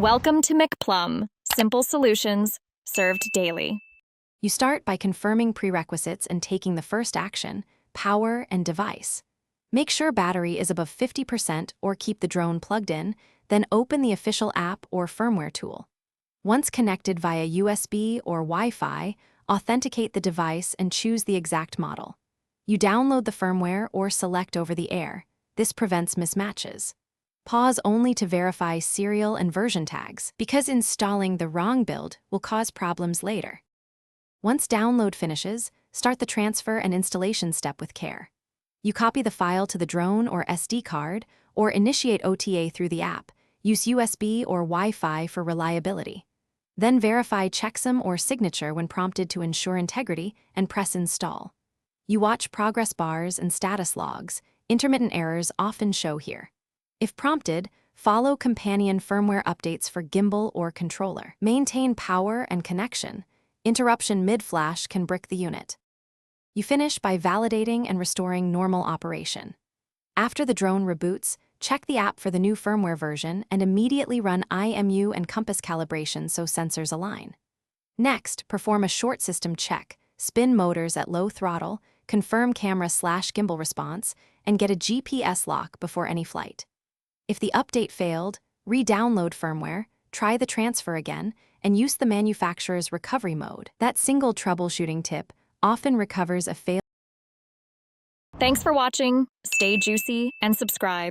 Welcome to McPlum, simple solutions served daily. You start by confirming prerequisites and taking the first action, power and device. Make sure battery is above 50% or keep the drone plugged in, then open the official app or firmware tool. Once connected via USB or Wi-Fi, authenticate the device and choose the exact model. You download the firmware or select over the air. This prevents mismatches. Pause only to verify serial and version tags, because installing the wrong build will cause problems later. Once download finishes, start the transfer and installation step with care. You copy the file to the drone or SD card, or initiate OTA through the app. Use USB or Wi-Fi for reliability. Then verify checksum or signature when prompted to ensure integrity, and press install. You watch progress bars and status logs. Intermittent errors often show here. If prompted, follow companion firmware updates for gimbal or controller. Maintain power and connection. Interruption mid-flash can brick the unit. You finish by validating and restoring normal operation. After the drone reboots, check the app for the new firmware version and immediately run IMU and compass calibration so sensors align. Next, perform a short system check, spin motors at low throttle, confirm camera/gimbal response, and get a GPS lock before any flight. If the update failed, re-download firmware, try the transfer again, and use the manufacturer's recovery mode. That single troubleshooting tip often recovers a failed. Thanks for watching. Stay juicy and subscribe.